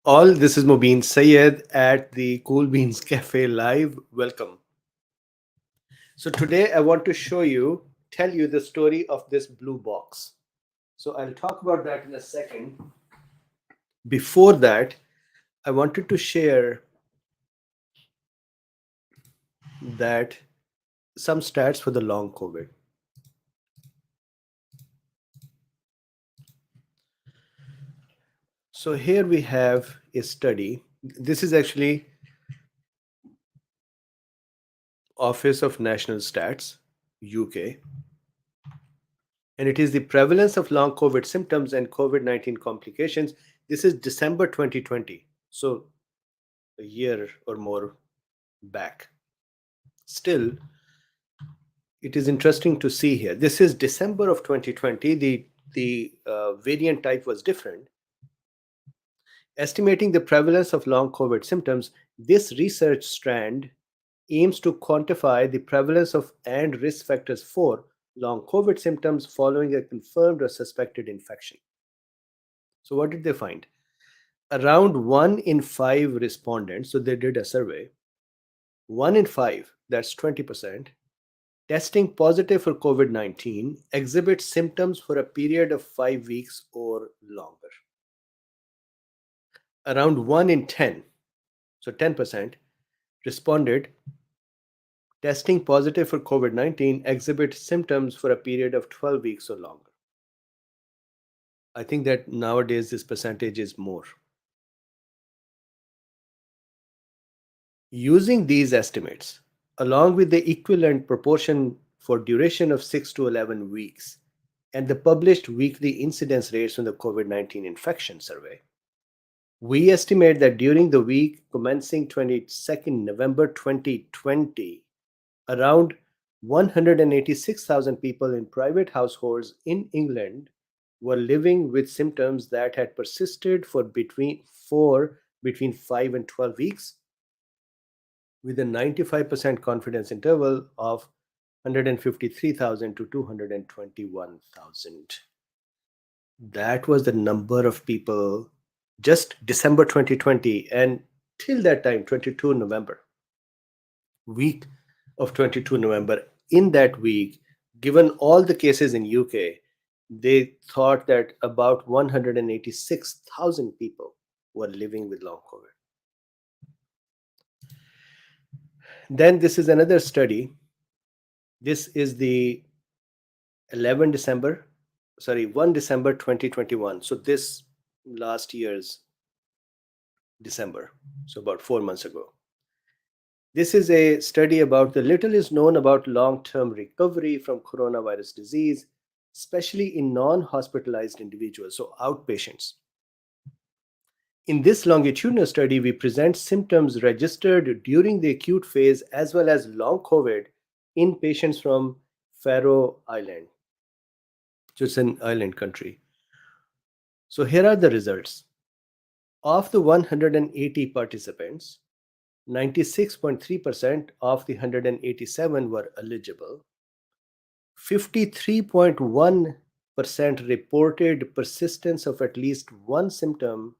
All, this is Mubin Sayed at the KoolBeens Cafe Live. Welcome. So today I want to tell you the story of this blue box. So I'll talk about that in a second. Before that, I wanted to share that some stats for the long COVID. So here we have a study. This is actually Office of National Stats, UK, and it is the prevalence of long COVID symptoms and COVID-19 complications. This is December 2020, so a year or more back. Still, it is interesting to see here. This is December of 2020. The variant type was different. Estimating the prevalence of long COVID symptoms, this research strand aims to quantify the prevalence of and risk factors for long COVID symptoms following a confirmed or suspected infection. So, what did they find? Around 1 in 5 respondents, so they did a survey, 1 in 5, that's 20%, testing positive for COVID 19 exhibits symptoms for a period of 5 weeks or longer. Around 1 in 10, so 10%, responded testing positive for COVID 19 exhibit symptoms for a period of 12 weeks or longer. I think that nowadays this percentage is more. Using these estimates, along with the equivalent proportion for duration of 6 to 11 weeks, and the published weekly incidence rates from the COVID 19 infection survey, we estimate that during the week commencing 22nd November 2020, around 186,000 people in private households in England were living with symptoms that had persisted for between 5 and 12 weeks, with a 95% confidence interval of 153,000 to 221,000. That was the number of people just December 2020, and till that time, 22 November, week of 22 November. In that week, given all the cases in UK, they thought that about 186,000 people were living with long COVID. Then this is another study. This is the 1 December 2021. So this last year's December, so about 4 months ago. This is a study about the little is known about long-term recovery from coronavirus disease, especially in non-hospitalized individuals, so outpatients. In this longitudinal study, we present symptoms registered during the acute phase as well as long COVID in patients from Faroe Island. So it's an island country. So here are the results. Of the 180 participants, 96.3% of the 187 were eligible. 53.1% reported persistence of at least one symptom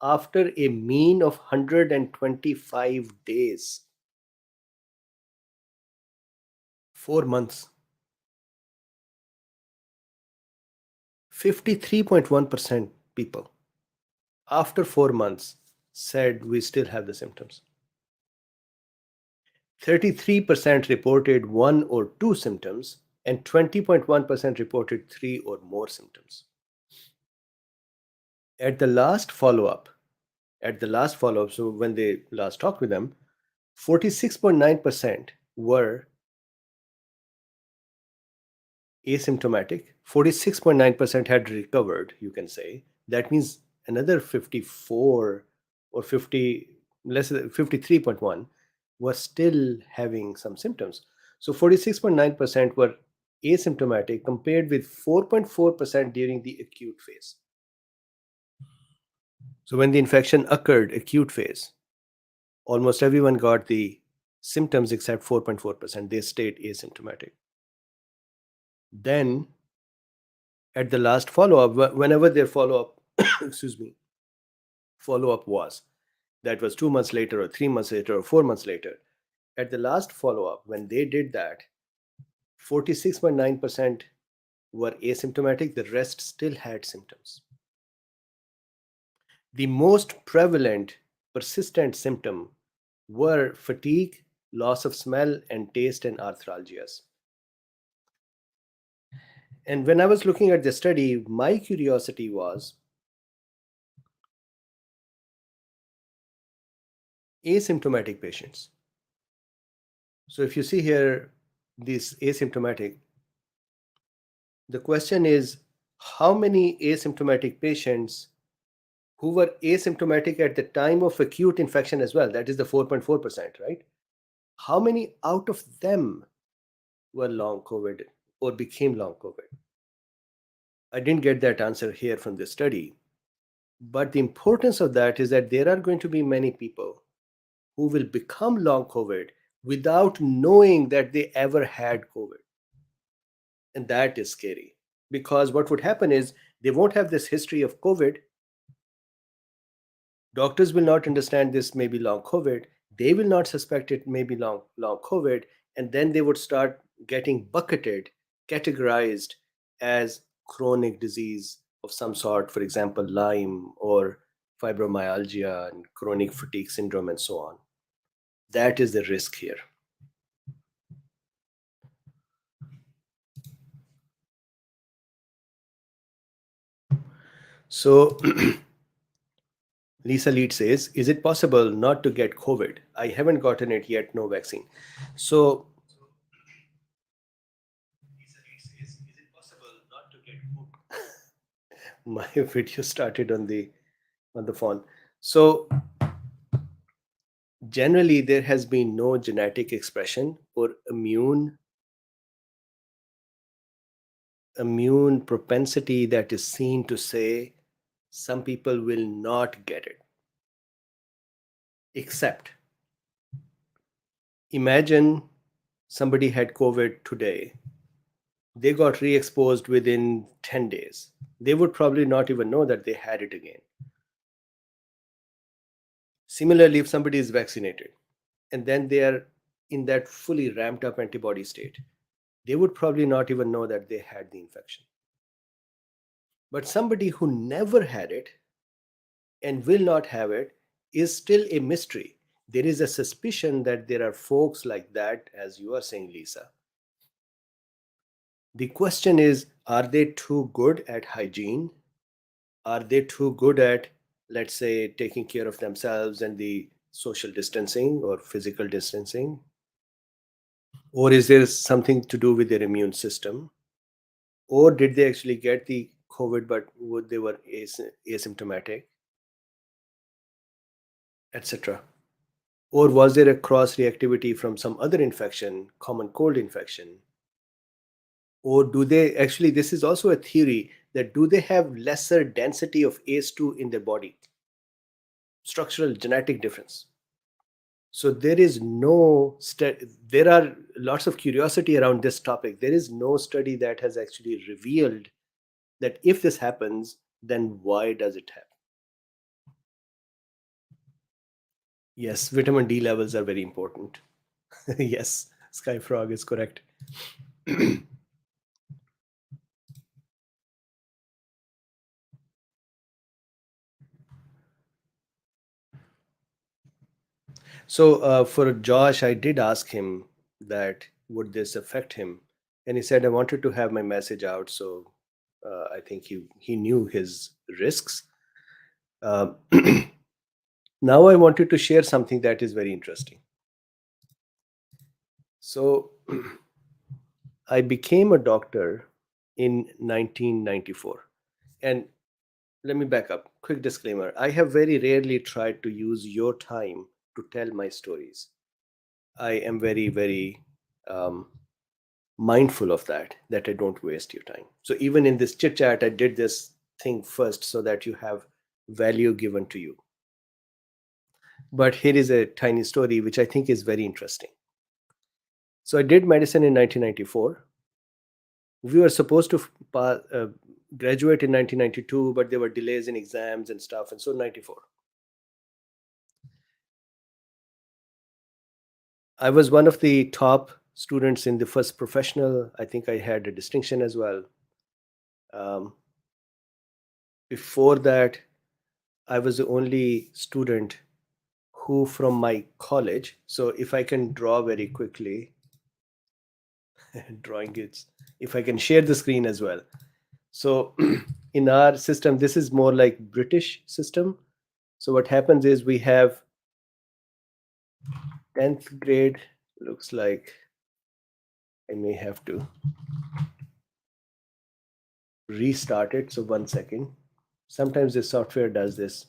after a mean of 125 days. 4 months. 53.1% people after 4 months said we still have the symptoms. 33% reported one or two symptoms, and 20.1% reported 3 or more symptoms. At the last follow-up, so when they last talked with them, 46.9% were asymptomatic, 46.9% had recovered, you can say. That means another 54 or 50, less than 53.1 were still having some symptoms. So 46.9% were asymptomatic compared with 4.4% during the acute phase. So when the infection occurred, acute phase, almost everyone got the symptoms except 4.4%. They stayed asymptomatic. Then at the last follow-up, whenever their follow-up, follow-up was. That was 2 months later, or 3 months later, or 4 months later. At the last follow-up, when they did that, 46.9% were asymptomatic, the rest still had symptoms. The most prevalent persistent symptom were fatigue, loss of smell and taste, and arthralgias. And when I was looking at the study, my curiosity was asymptomatic patients. So if you see here, this asymptomatic, the question is how many asymptomatic patients who were asymptomatic at the time of acute infection as well, that is the 4.4%, right? How many out of them were long COVID or became long COVID? I didn't get that answer here from the study. But the importance of that is that there are going to be many people who will become long COVID without knowing that they ever had COVID. And that is scary, because what would happen is they won't have this history of COVID. Doctors will not understand this may be long COVID. They will not suspect it may be long COVID. And then they would start getting bucketed, categorized as chronic disease of some sort, for example, Lyme or fibromyalgia and chronic fatigue syndrome and so on. That is the risk here. So Lisa Lead says, is it possible not to get COVID? I haven't gotten it yet, no vaccine. So Lisa Lead says, is it possible not to get COVID? My video started on the phone. So generally there has been no genetic expression or immune propensity that is seen to say some people will not get it. Except, imagine somebody had COVID today, they got re-exposed within 10 days. They would probably not even know that they had it again. Similarly, if somebody is vaccinated and then they are in that fully ramped up antibody state, they would probably not even know that they had the infection. But somebody who never had it and will not have it is still a mystery. There is a suspicion that there are folks like that, as you are saying, Lisa. The question is, are they too good at hygiene? Are they too good at, let's say, taking care of themselves and the social distancing or physical distancing? Or is there something to do with their immune system? Or did they actually get the COVID, but they were asymptomatic, etc.? Or was there a cross reactivity from some other infection, common cold infection? Or do they actually, this is also a theory, that do they have lesser density of ACE2 in their body? Structural genetic difference. So there is no there are lots of curiosity around this topic. There is no study that has actually revealed that if this happens, then why does it happen? Yes, vitamin D levels are very important. Yes, Sky Frog is correct. So for Josh, I did ask him that would this affect him, and he said I wanted to have my message out. So I think he knew his risks. Now I wanted to share something that is very interesting. So I became a doctor in 1994, and let me back up. Quick disclaimer: I have very rarely tried to use your time to tell my stories. I am very, very mindful of that I don't waste your time. So even in this chit chat, I did this thing first so that you have value given to you. But here is a tiny story which I think is very interesting. So I did medicine in 1994. We were supposed to graduate in 1992, but there were delays in exams and stuff, and so 94. I was one of the top students in the first professional. I think I had a distinction as well. Um, Before that, I was the only student who from my college. So if I can draw very quickly, drawing it, if I can share the screen as well. So in our system, this is more like British system. So what happens is we have 10th grade, looks like I may have to restart it. So 1 second. Sometimes the software does this.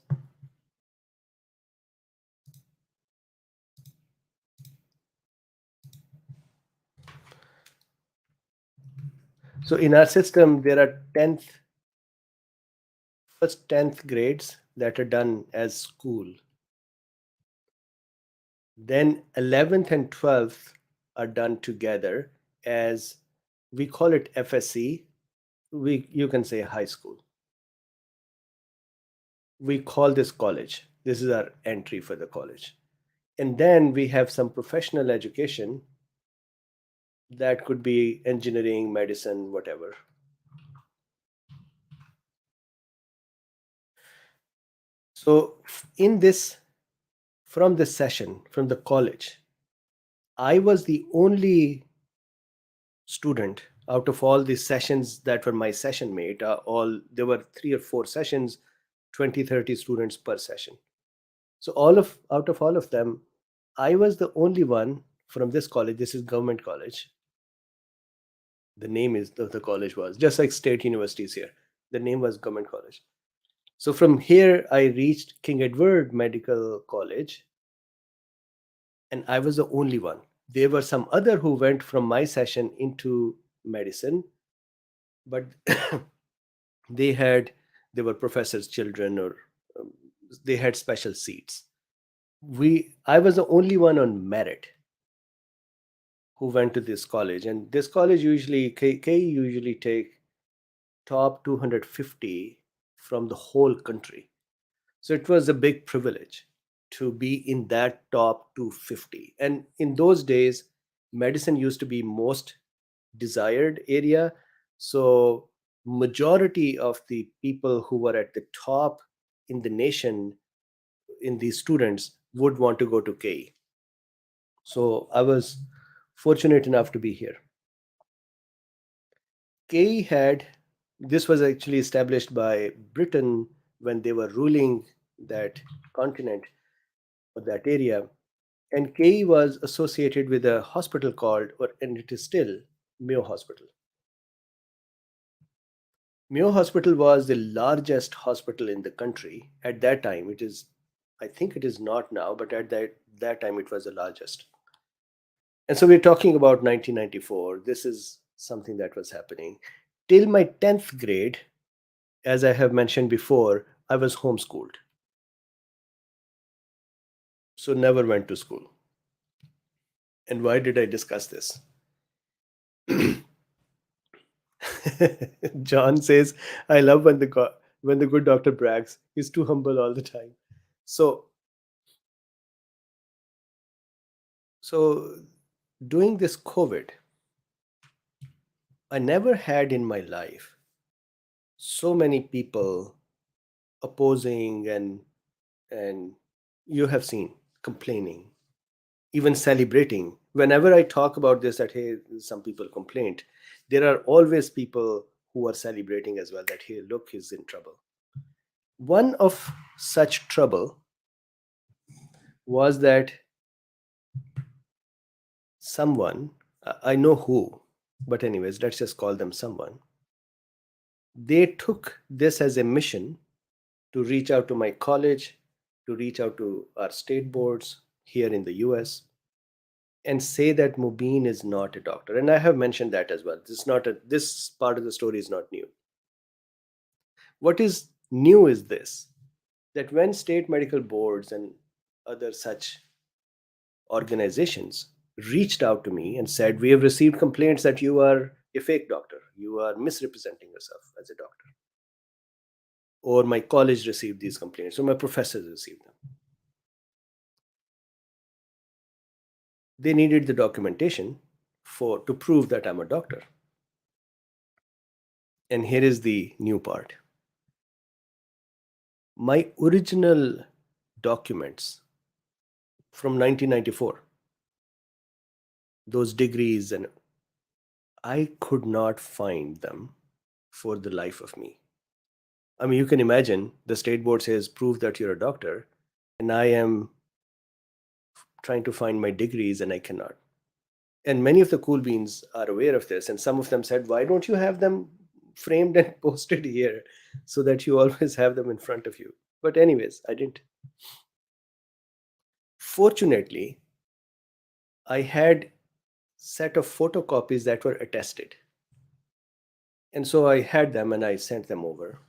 So in our system, there are first 10th grades that are done as school. Then 11th and 12th are done together as, we call it FSC. You can say high school. We call this college. This is our entry for the college. And then we have some professional education that could be engineering, medicine, whatever. So in this, from this session, from the college, I was the only student out of all these sessions that were my session mate. All there were 3 or 4 sessions, 20, 30 students per session. So out of all of them, I was the only one from this college. This is government college. The name is the college was just like state universities here. The name was government college. So from here, I reached King Edward Medical College, and I was the only one. There were some other who went from my session into medicine, but they had they were professors' children, or um, they had special seats. I was the only one on merit who went to this college, and this college usually K usually take top 250 from the whole country. So it was a big privilege to be in that top 250. And in those days, medicine used to be most desired area. So majority of the people who were at the top in the nation, in these students, would want to go to KE. So I was fortunate enough to be here. KE had, this was actually established by Britain when they were ruling that continent or that area. And KE was associated with a hospital called, and it is still, Mayo Hospital. Mayo Hospital was the largest hospital in the country at that time. It is, I think it is not now, but at that time it was the largest. And so we're talking about 1994. This is something that was happening. Till my 10th grade, as I have mentioned before, I was homeschooled. So never went to school. And why did I discuss this? John says, "I love when when the good doctor brags. He's too humble all the time." So, so doing this COVID, I never had in my life so many people opposing and you have seen complaining, even celebrating. Whenever I talk about this, that hey, some people complained, there are always people who are celebrating as well. That hey, look, he's in trouble. One of such trouble was that someone, I know who, but anyways, let's just call them someone. They took this as a mission to reach out to my college, to reach out to our state boards here in the US, and say that Mubin is not a doctor. And I have mentioned that as well. This part of the story is not new. What is new is this, that when state medical boards and other such organizations reached out to me and said, "We have received complaints that you are a fake doctor, you are misrepresenting yourself as a doctor." Or my college received these complaints, or my professors received them. They needed the documentation to prove that I'm a doctor. And here is the new part. My original documents from 1994, those degrees, and I could not find them for the life of me. I mean, you can imagine the state board says, prove that you're a doctor, and I am trying to find my degrees and I cannot. And many of the KoolBeens are aware of this, and some of them said, why don't you have them framed and posted here so that you always have them in front of you? But anyways, I didn't. Fortunately, I had set of photocopies that were attested. And so I had them and I sent them over,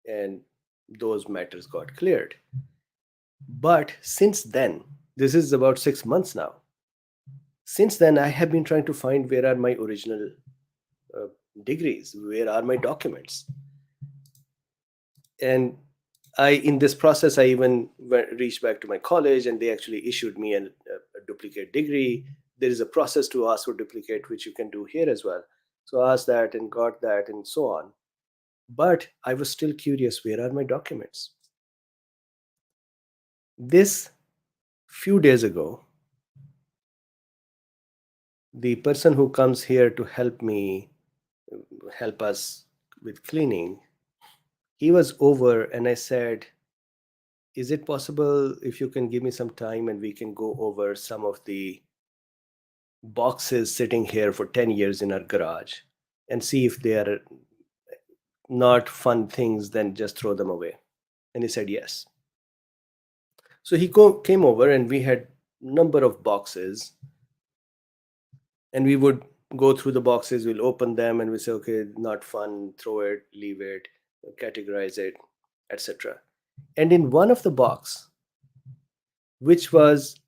and those matters got cleared. But since then, this is about 6 months now. Since then, I have been trying to find where are my original degrees, where are my documents. And in this process, I even reached back to my college, and they actually issued me a duplicate degree. There is a process to ask for duplicate, which you can do here as well. So I asked that and got that and so on. But I was still curious, where are my documents? This few days ago, the person who comes here to help us with cleaning, he was over, and I said, is it possible if you can give me some time and we can go over some of the boxes sitting here for 10 years in our garage and see if they are not fun things, then just throw them away? And he said yes. So he came over, and we had number of boxes, and we would go through the boxes, we'll open them, and we say, okay, not fun, throw it, leave it, categorize it, etc. And in one of the box, which was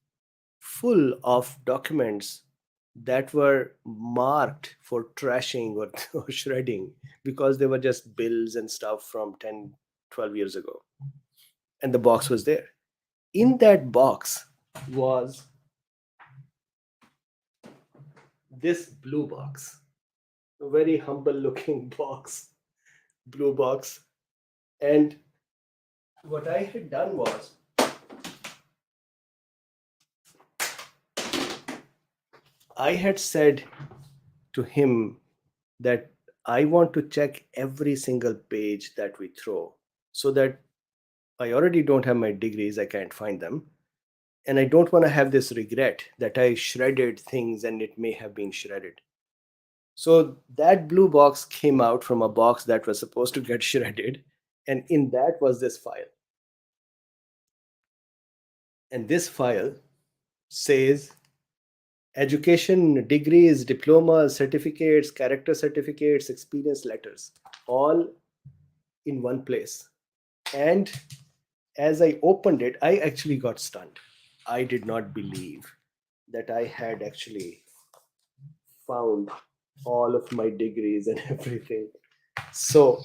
full of documents that were marked for trashing or shredding, because they were just bills and stuff from 10, 12 years ago, and the box was there. In that box was this blue box, a very humble looking box, blue box. And what I had done was, I had said to him that I want to check every single page that we throw, so that I already don't have my degrees, I can't find them. And I don't want to have this regret that I shredded things and it may have been shredded. So that blue box came out from a box that was supposed to get shredded. And in that was this file. And this file says education, degrees, diplomas, certificates, character certificates, experience letters, all in one place. And as I opened it, I actually got stunned. I did not believe that I had actually found all of my degrees and everything. So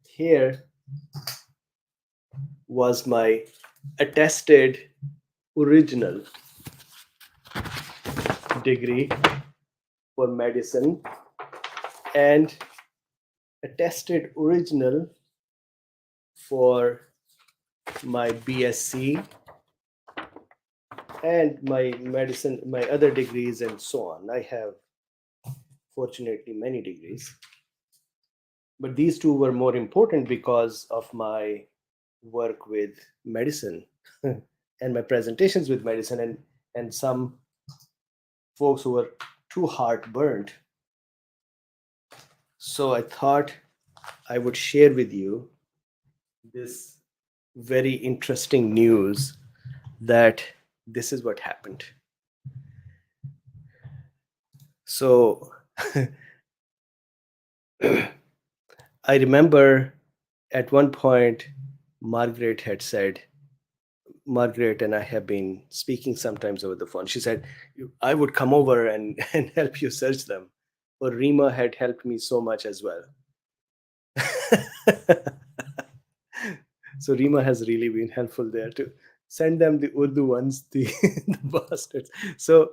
here was my attested original degree for medicine and attested original for my BSc and my medicine, my other degrees, and so on. I have, fortunately, many degrees, but these two were more important because of my work with medicine and my presentations with medicine, and some folks who were too heartburnt. So I thought I would share with you this very interesting news that this is what happened. So I remember at one point Margaret had said, Margaret and I have been speaking sometimes over the phone. She said, I would come over and help you search them. Or Rima had helped me so much as well. So Rima has really been helpful there too. Send them the Urdu ones, the bastards. So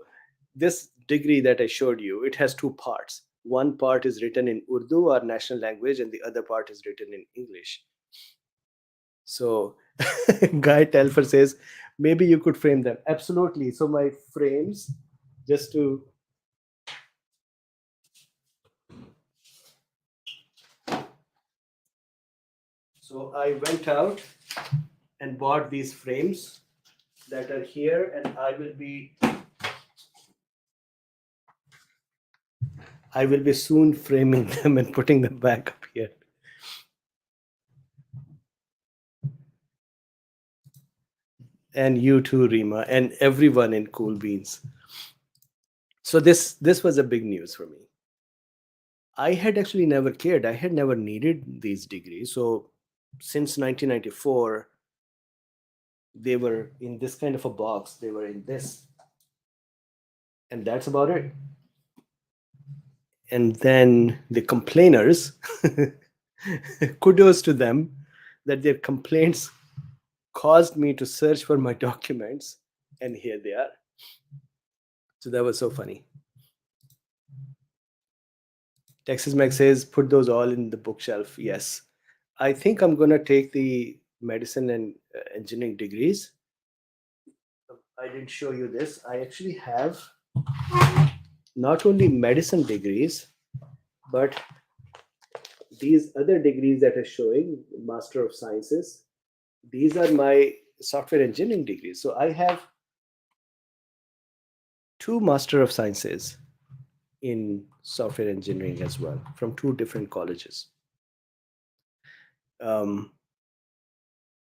this degree that I showed you, it has two parts. One part is written in Urdu, our national language, and the other part is written in English. So Guy Telfer says, maybe you could frame them. Absolutely. So my frames, just to so I went out and bought these frames that are here, and I will be soon framing them and putting them back up here. And you too, Rima, and everyone in KoolBeens. So this was a big news for me. I had actually never cared. I had never needed these degrees. So since 1994, they were in this kind of a box. They were in this, and that's about it. And then the complainers, kudos to them that their complaints caused me to search for my documents, and here they are. So that was so funny. Texas Mac says, put those all in the bookshelf. Yes. I think I'm going to take the medicine and engineering degrees. I didn't show you this. I actually have not only medicine degrees, but these other degrees that are showing, Master of Sciences. These are my software engineering degrees. So I have two Master of Sciences in software engineering as well from two different colleges.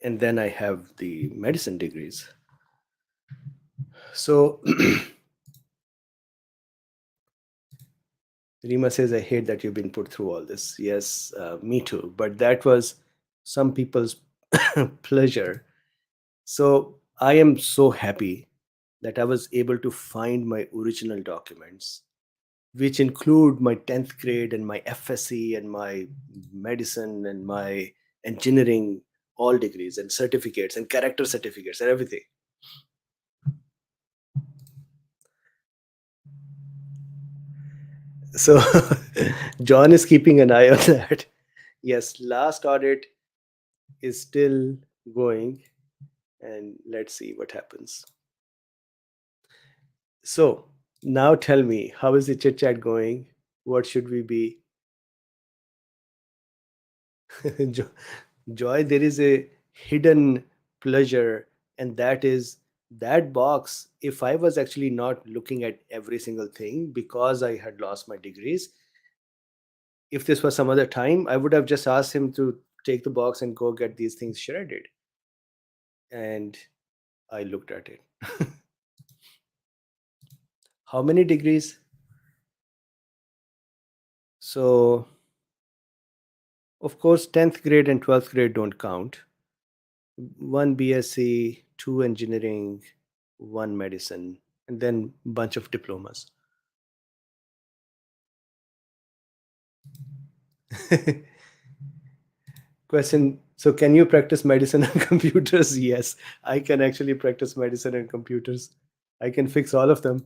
And then I have the medicine degrees. So Rima says, I hate that you've been put through all this. Yes, me too. But that was some people's pleasure. So I am so happy that I was able to find my original documents, which include my 10th grade and my FSC and my medicine and my engineering, all degrees and certificates and character certificates and everything. So John is keeping an eye on that. Yes, last audit is still going, and let's see what happens. So now tell me, how is the chit chat going? What should we be? Joy, there is a hidden pleasure, and that is that box. If I was actually not looking at every single thing because I had lost my degrees, if this was some other time, I would have just asked him to take the box and go get these things shredded. And I looked at it. How many degrees? So, of course, 10th grade and 12th grade don't count. One BSc, two engineering, one medicine, and then a bunch of diplomas. Question. So, can you practice medicine on computers? Yes, I can actually practice medicine on computers. I can fix all of them.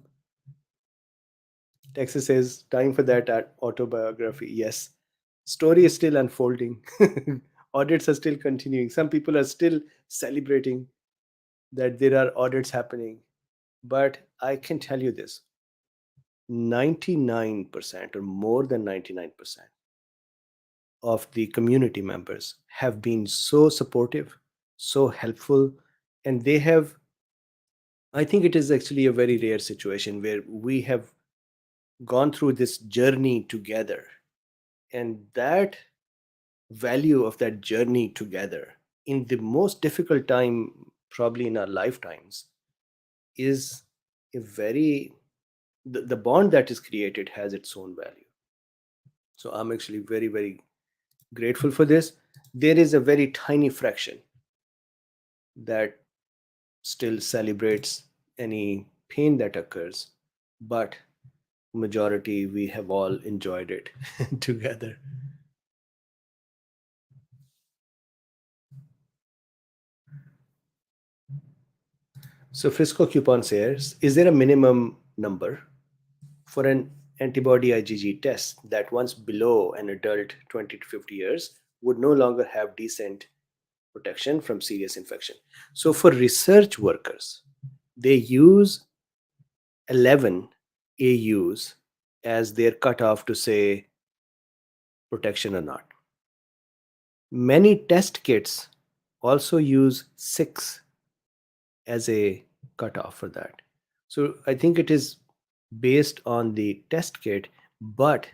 Texas says, time for that autobiography. Yes. Story is still unfolding. Audits are still continuing. Some people are still celebrating that there are audits happening. But I can tell you this, 99% or more than 99% of the community members have been so supportive, so helpful, and they have, I think it is actually a very rare situation where we have gone through this journey together. And that value of that journey together in the most difficult time, probably in our lifetimes, is a very, the bond that is created has its own value. So I'm actually very, very grateful for this. There is a very tiny fraction that still celebrates any pain that occurs, but majority, we have all enjoyed it together. So Frisco coupon says, is there a minimum number for an antibody IgG test that once below an adult 20 to 50 years would no longer have decent protection from serious infection? So for research workers, they use 11 AUs as their cutoff to say protection or not. Many test kits also use 6 as a cutoff for that. So I think it is based on the test kit, but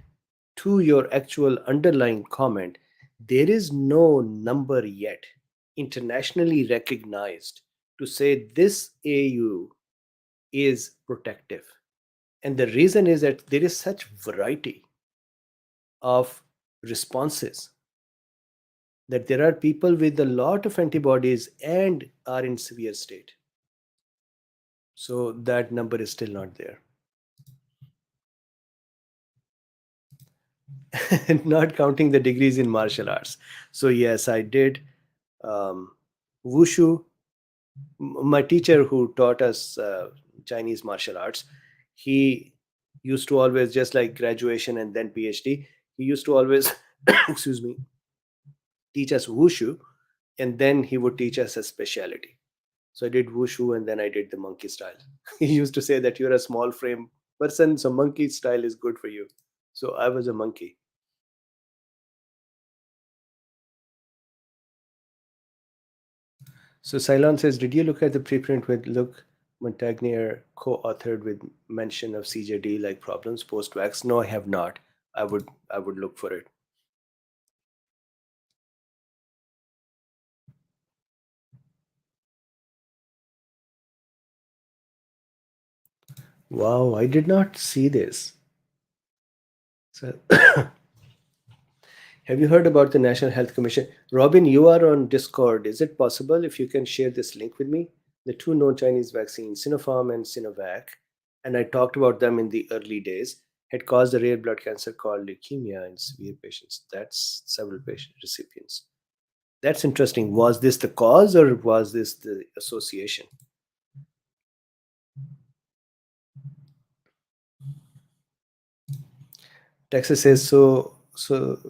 to your actual underlying comment, there is no number yet internationally recognized to say this AU is protective. And the reason is that there is such variety of responses that there are people with a lot of antibodies and are in severe state. So that number is still not there. Not counting the degrees in martial arts. So yes, I did um, wushu. My teacher who taught us Chinese martial arts, he used to always, just like graduation and then PhD, he used to always, excuse me, teach us wushu, and then he would teach us a specialty. So I did wushu and then I did the monkey style. He used to say that you're a small frame person, so monkey style is good for you. So I was a monkey. So Ceylon says, did you look at the preprint with Luc Montagnier co-authored with mention of CJD like problems post-vax? No, I have not. I would look for it. Wow, I did not see this. So have you heard about the National Health Commission? Robin, you are on Discord. Is it possible if you can share this link with me? The two known Chinese vaccines, Sinopharm and Sinovac, and I talked about them in the early days, had caused a rare blood cancer called leukemia in severe patients. That's several patient recipients. That's interesting. Was this the cause or was this the association? Texas says so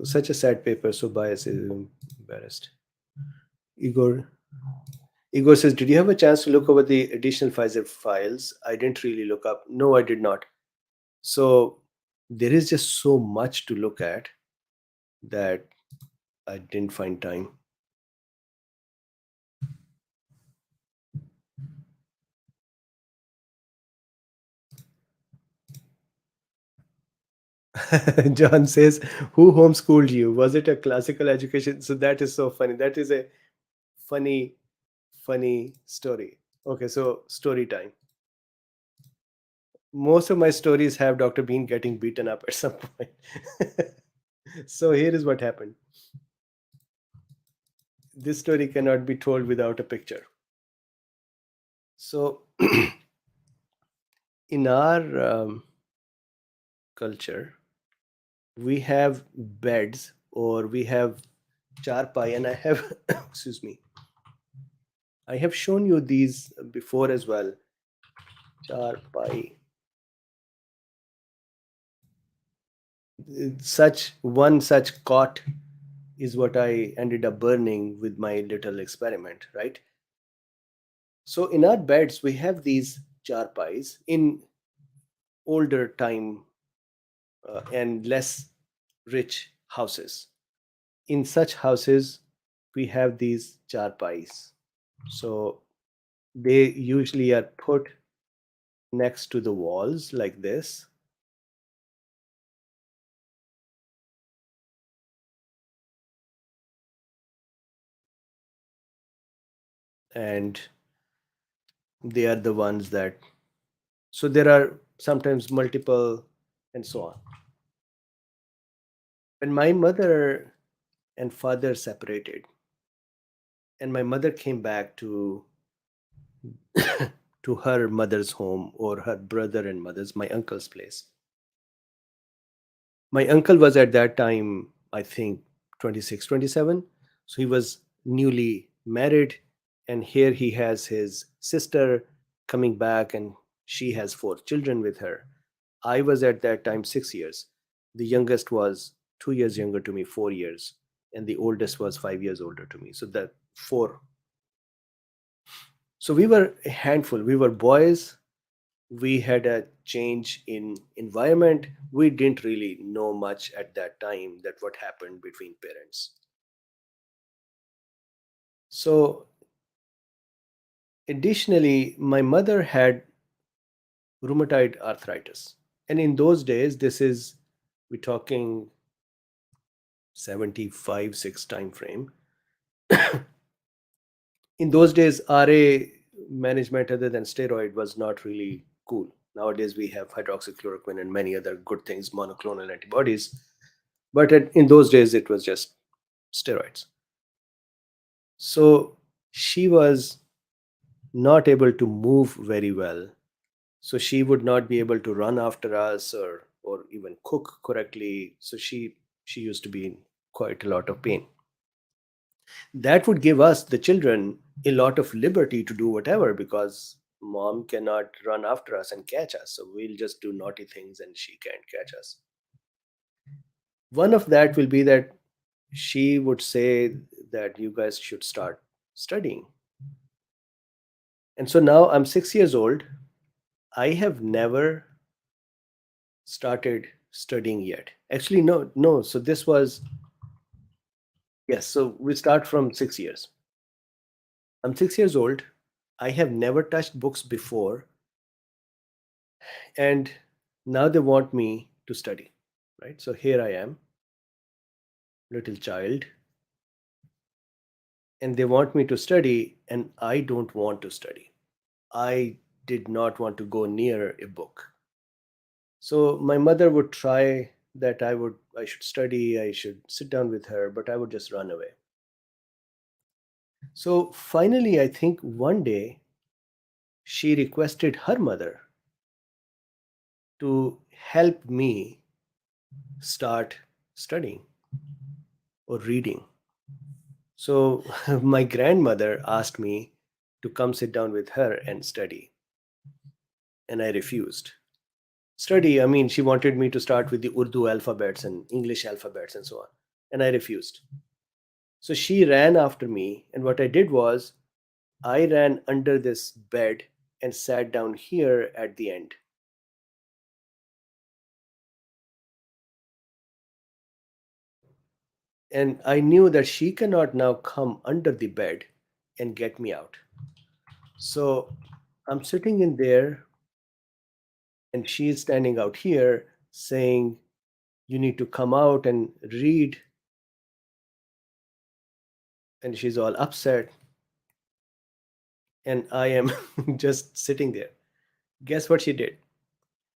such a sad paper, so biased is embarrassed. Igor Igor says, did you have a chance to look over the additional Pfizer files? I didn't really look up. No, I did not. So there is just so much to look at that I didn't find time. John says, who homeschooled you? Was it a classical education? So that is so funny. That is a funny, funny story. Okay, so story time. Most of my stories have Dr. Bean getting beaten up at some point. So here is what happened. This story cannot be told without a picture. So in our culture, we have beds or we have charpai, and I have, excuse me, I have shown you these before as well. Charpai. Such cot is what I ended up burning with my little experiment, right? So in our beds, we have these charpais in older time and less rich houses. In such houses, we have these charpais. So they usually are put next to the walls like this. And they are the ones that, so there are sometimes multiple and so on. When my mother and father separated, and my mother came back to to her mother's home or her brother and mother's, my uncle's place. My uncle was at that time, I think, 26, 27. So he was newly married. And here he has his sister coming back, and she has 4 children with her. I was at that time 6 years. The youngest was 2 years younger to me, 4 years, and the oldest was 5 years older to me. So that four. So we were a handful. We were boys. We had a change in environment. We didn't really know much at that time that what happened between parents. So additionally, my mother had rheumatoid arthritis. And in those days, this is, we're talking 75, 6 time frame. In those days, RA management other than steroid was not really cool. Nowadays, we have hydroxychloroquine and many other good things, monoclonal antibodies. But in those days, it was just steroids. So she was not able to move very well. So she would not be able to run after us or even cook correctly. So she used to be in quite a lot of pain. That would give us, the children, a lot of liberty to do whatever, because mom cannot run after us and catch us. So we'll just do naughty things and she can't catch us. One of that will be that she would say that you guys should start studying. And so now I'm 6 years old. I have never started studying yet. Actually, no, no. So this was, yes, so we start from 6 years. I'm 6 years old. I have never touched books before. And now they want me to study, right? So here I am, little child, and they want me to study, and I don't want to study. I did not want to go near a book. So my mother would try that I should study, I should sit down with her, but I would just run away. So finally, I think one day she requested her mother to help me start studying or reading. So my grandmother asked me to come sit down with her and study, and I refused. Study, I mean, she wanted me to start with the Urdu alphabets and English alphabets and so on, and I refused. So she ran after me, and what I did was I ran under this bed and sat down here at the end. And I knew that she cannot now come under the bed and get me out. So I'm sitting in there, and she's standing out here saying, "You need to come out and read." And she's all upset. And I am just sitting there. Guess what she did?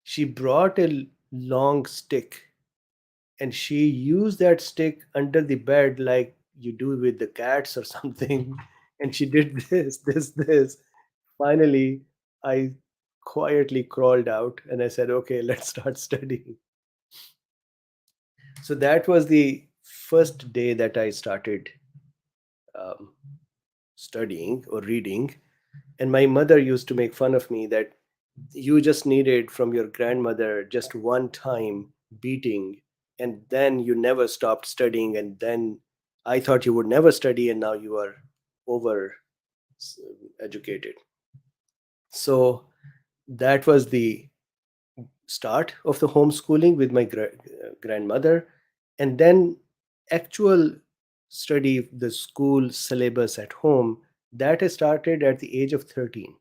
She brought a long stick, and she used that stick under the bed like you do with the cats or something. And she did this. Finally, I quietly crawled out and I said, "Okay, let's start studying." So that was the first day that I started um, studying or reading. And my mother used to make fun of me that you just needed from your grandmother just one time beating, and then you never stopped studying. And then I thought you would never study, and now you are over educated. So that was the start of the homeschooling with my grandmother. And then actual study the school syllabus at home, that I started at the age of 13.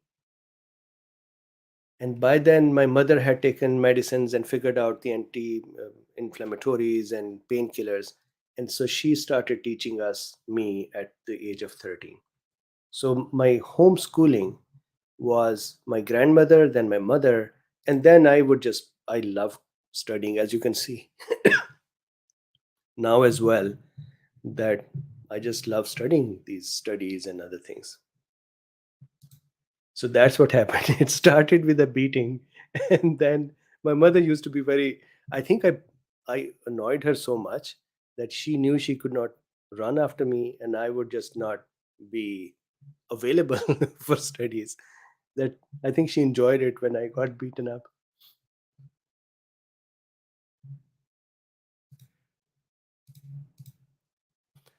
And by then my mother had taken medicines and figured out the anti inflammatories and painkillers, and so she started teaching us, me, at the age of 13. So my homeschooling was my grandmother, then my mother, and then I love studying, as you can see now as well, that I just love studying these studies and other things. So that's what happened. It started with a beating, and then my mother used to be very. I think I annoyed her so much that she knew she could not run after me, and I would just not be available for studies. That I think she enjoyed it when I got beaten up.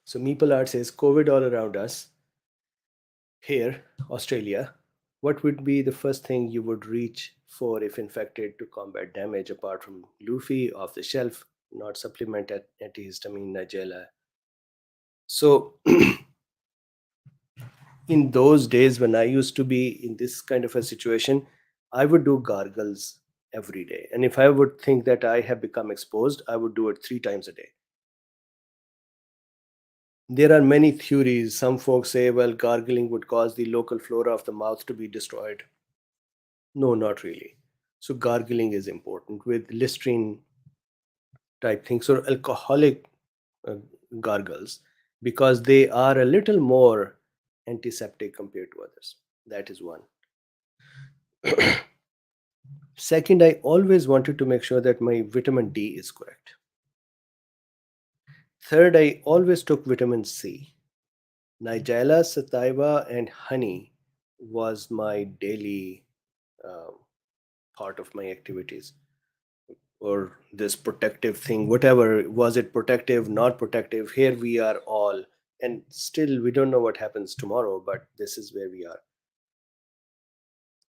So Meeple Art says COVID all around us. Here, Australia, what would be the first thing you would reach for if infected to combat damage apart from Luffy off the shelf, not supplement antihistamine, Nigella? So, in those days when I used to be in this kind of a situation, I would do gargles every day. And if I would think that I have become exposed, I would do it 3 times a day. There are many theories. Some folks say, well, gargling would cause the local flora of the mouth to be destroyed. No, not really. So gargling is important with Listerine type things or alcoholic uh, gargles because they are a little more antiseptic compared to others. That is one. Second, I always wanted to make sure that my vitamin D is correct. Third, I always took vitamin C. Nigella, sativa, and honey was my daily uh, part of my activities, or this protective thing, whatever. Was it protective, not protective? Here we are all, and still we don't know what happens tomorrow, but this is where we are.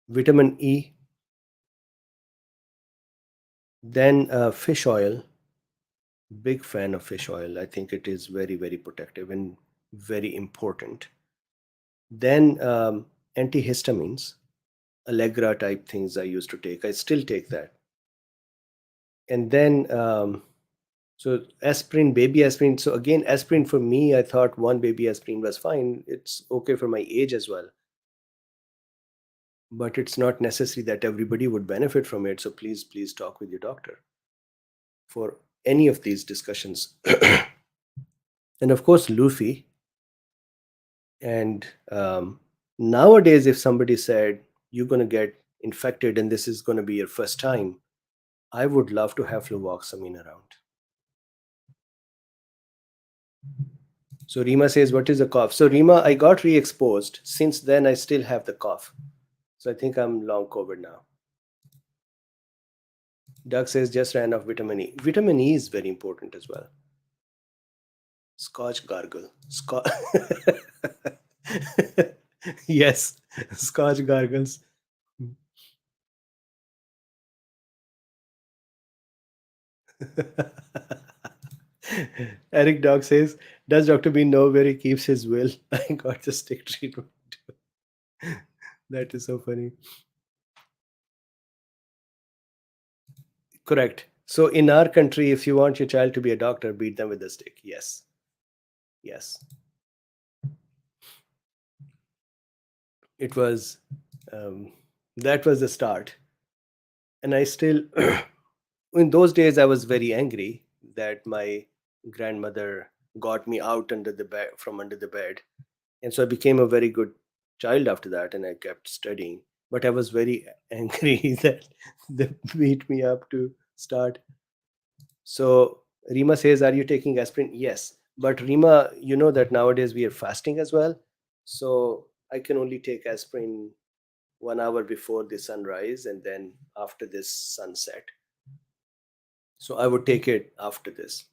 Vitamin E, then fish oil. Big fan of fish oil. I think it is very, very protective and very important. Then antihistamines, Allegra type things I used to take. I still take that. And then so aspirin, baby aspirin. So again, aspirin for me, I thought one baby aspirin was fine. It's okay for my age as well. But it's not necessary that everybody would benefit from it. So please, please talk with your doctor for any of these discussions. And of course, Luffy. And nowadays, if somebody said you're going to get infected and this is going to be your first time, I would love to have fluvoxamine around. So Rima says, what is a cough? So Rima, I got re-exposed. Since then, I still have the cough. So I think I'm long COVID now. Doug says, just ran off vitamin E. Vitamin E is very important as well. Scotch gargle. Yes, Scotch gargles. Eric Dog says, does Dr. Bean know where he keeps his will? I got the stick treatment. That is so funny. Correct. So in our country, if you want your child to be a doctor, beat them with a stick. Yes. Yes. It was, that was the start. And I still, in those days, I was very angry that my grandmother got me out under the bed from under the bed. And so I became a very good child after that and I kept studying. But I was very angry that they beat me up to start. So Rima says, are you taking aspirin? Yes. But Rima, you know that nowadays we are fasting as well. So I can only take aspirin 1 hour before the sunrise and then after this sunset. So I would take it after this.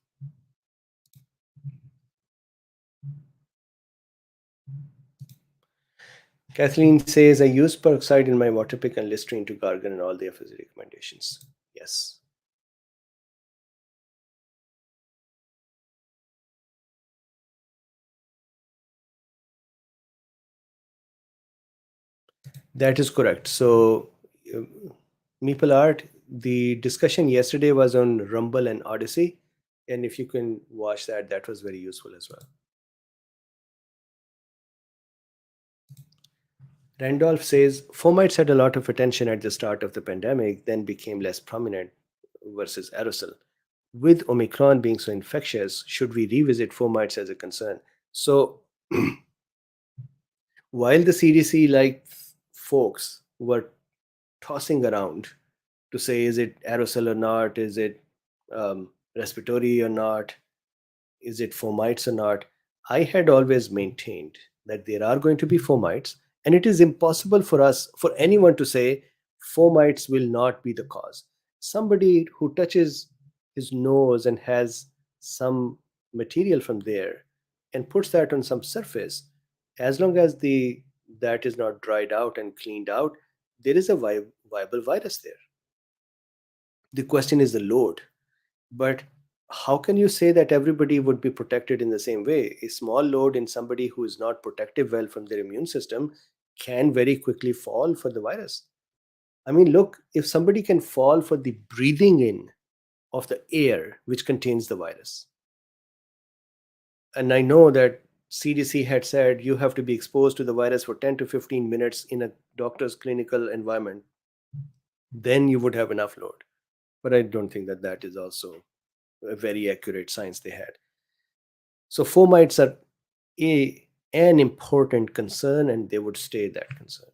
Kathleen says, I use peroxide in my water pick and Listerine to gargle and all the FSC recommendations. Yes. That is correct. So, uh, Meeple Art, the discussion yesterday was on Rumble and Odyssey. And if you can watch that, that was very useful as well. Randolph says, fomites had a lot of attention at the start of the pandemic, then became less prominent versus aerosol. With Omicron being so infectious, should we revisit fomites as a concern? So, while the CDC, like folks, were tossing around to say, is it aerosol or not? Is it respiratory or not? Is it fomites or not? I had always maintained that there are going to be fomites And it is impossible for anyone to say fomites will not be the cause. Somebody who touches his nose and has some material from there and puts that on some surface, as long as the that is not dried out and cleaned out, there is a viable virus there. The question is the load. But how can you say that everybody would be protected in the same way? A small load in somebody who is not protective well from their immune system can very quickly fall for the virus. I mean, look, if somebody can fall for the breathing in of the air which contains the virus, and I know that CDC had said you have to be exposed to the virus for 10 to 15 minutes in a doctor's clinical environment, then you would have enough load. But I don't think that that is also a very accurate science they had. So fomites are an important concern, and they would stay that concern.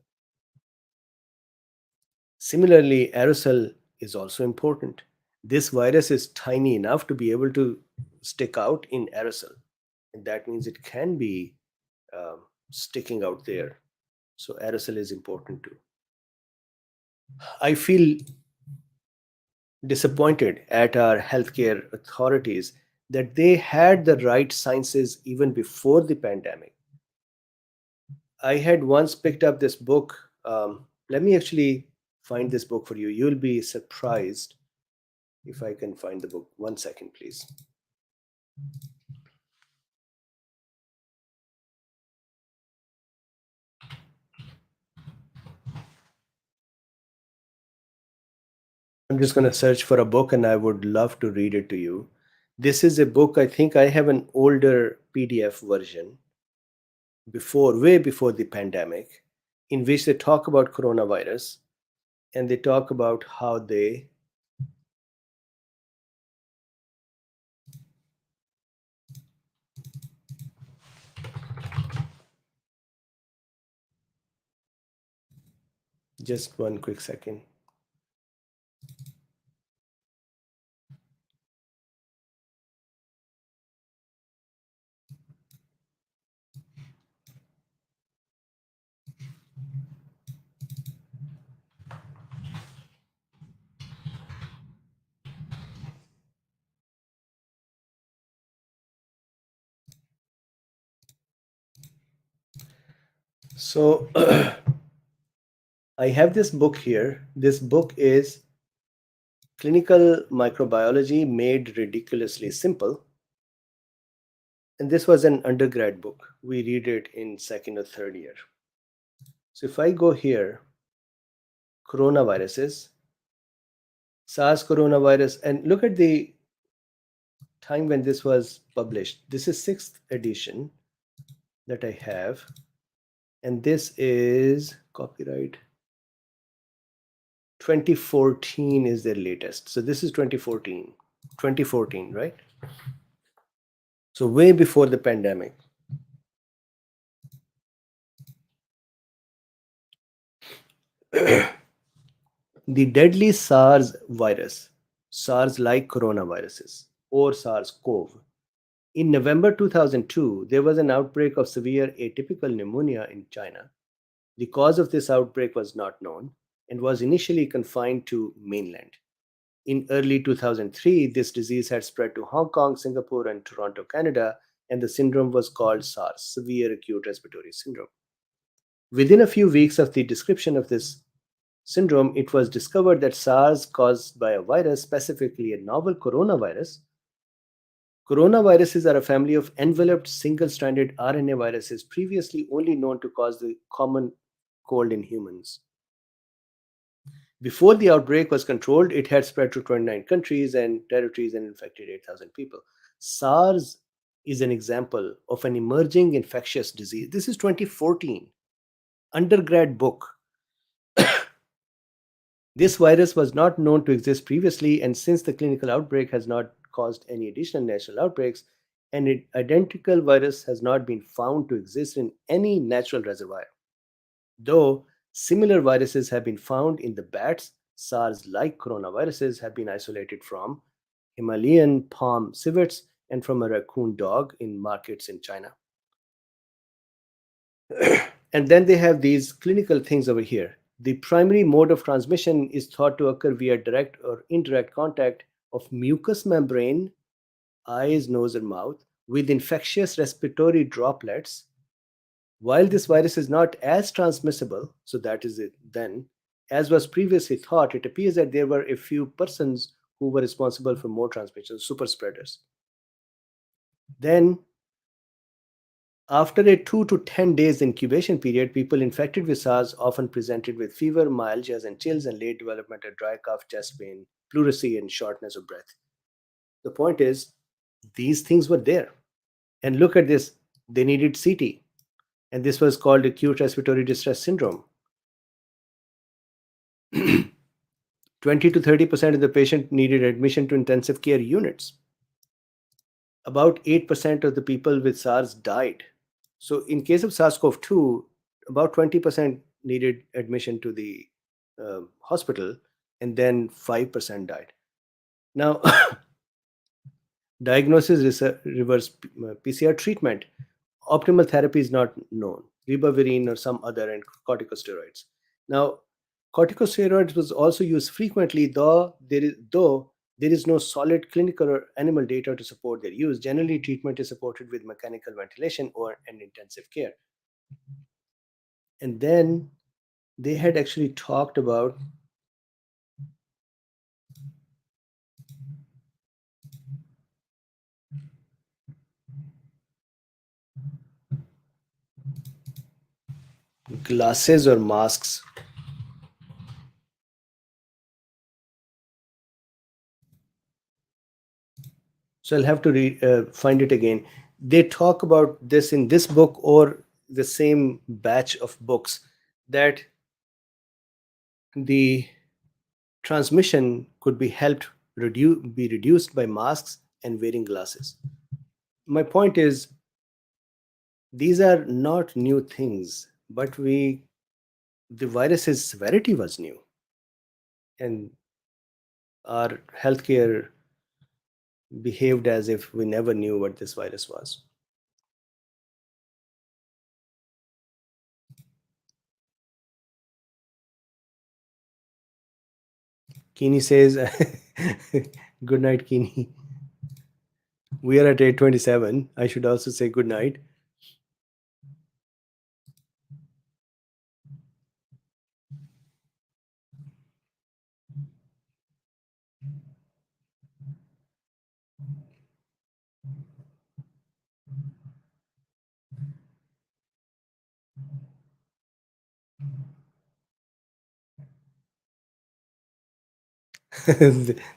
Similarly, aerosol is also important. This virus is tiny enough to be able to stick out in aerosol, and that means it can be sticking out there. So aerosol is important too. I feel disappointed at our healthcare authorities that they had the right sciences even before the pandemic. I had once picked up this book. Let me actually find this book for you. You'll be surprised if I can find the book. 1 second, please. I'm just going to search for a book and I would love to read it to you. This is a book, I think I have an older PDF version way before the pandemic, in which they talk about coronavirus and they talk about how they just 1 quick second. So I have this book here. This book is Clinical Microbiology Made Ridiculously Simple. And this was an undergrad book. We read it in second or third year. So if I go here, coronaviruses, SARS coronavirus, and look at the time when this was published. This is sixth edition that I have. And this is copyright 2014 is their latest. So this is 2014, right? So way before the pandemic. The deadly SARS virus, SARS-like coronaviruses, or SARS-CoV. In November 2002, there was an outbreak of severe atypical pneumonia in China. The cause of this outbreak was not known and was initially confined to mainland. In early 2003, this disease had spread to Hong Kong, Singapore, and Toronto, Canada, and the syndrome was called SARS, Severe Acute Respiratory Syndrome. Within a few weeks of the description of this syndrome, it was discovered that SARS caused by a virus, specifically a novel coronavirus. Coronaviruses are a family of enveloped single-stranded RNA viruses previously only known to cause the common cold in humans. Before the outbreak was controlled, it had spread to 29 countries and territories and infected 8,000 people. SARS is an example of an emerging infectious disease. This is 2014, undergrad book. This virus was not known to exist previously, and since the clinical outbreak has not caused any additional natural outbreaks, an identical virus has not been found to exist in any natural reservoir. Though similar viruses have been found in the bats, SARS-like coronaviruses have been isolated from Himalayan palm civets and from a raccoon dog in markets in China. And then they have these clinical things over here. The primary mode of transmission is thought to occur via direct or indirect contact of mucous membrane, eyes, nose, and mouth, with infectious respiratory droplets. While this virus is not as transmissible, so that is it then, as was previously thought, it appears that there were a few persons who were responsible for more transmission, super spreaders. Then, after a 2 to 10 days incubation period, people infected with SARS often presented with fever, myalgias, and chills, and late development of dry cough, chest pain, pleurisy, and shortness of breath. The point is, these things were there. And look at this, they needed CT, and this was called acute respiratory distress syndrome. 20 to 30% of the patient needed admission to intensive care units. About 8% of the people with SARS died. So in case of SARS-CoV-2, about 20% needed admission to the hospital, and then 5% died. Now, diagnosis, reverse PCR treatment, optimal therapy is not known. Ribavirin or some other, and corticosteroids. Now, corticosteroids was also used frequently, though there is no solid clinical or animal data to support their use. Generally, treatment is supported with mechanical ventilation or an intensive care. And then they had actually talked about glasses or masks. So I'll have to find it again. They talk about this in this book or the same batch of books, that the transmission could be be reduced by masks and wearing glasses. My point is, these are not new things, but the virus's severity was new, and our healthcare behaved as if we never knew what this virus was. Keeney says, good night, Keeney. We are at 8:27. I should also say good night.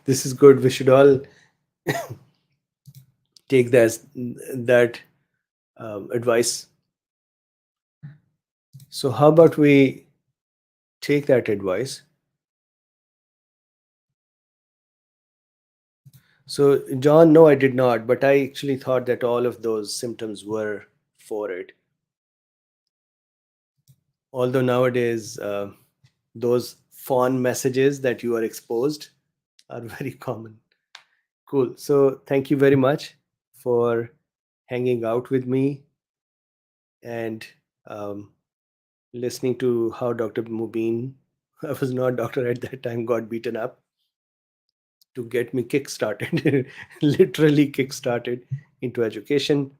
This is good. We should all take that advice. So how about we take that advice? So John, no, I did not, but I actually thought that all of those symptoms were for it. Although nowadays those phone messages that you are exposed are very common. Cool. So thank you very much for hanging out with me and listening to how Dr. Mubin, I was not doctor at that time, got beaten up to get me kick-started, literally kick-started into education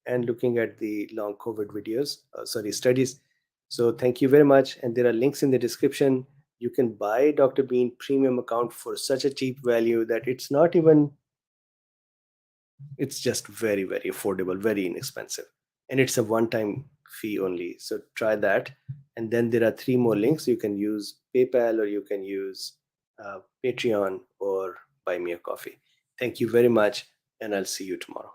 and looking at the long COVID videos, studies. So thank you very much. And there are links in the description. You can buy DrBeen premium account for such a cheap value that it's not even, it's just very, very affordable, very inexpensive. And it's a one-time fee only. So try that. And then there are 3 more links. You can use PayPal, or you can use Patreon, or buy me a coffee. Thank you very much, and I'll see you tomorrow.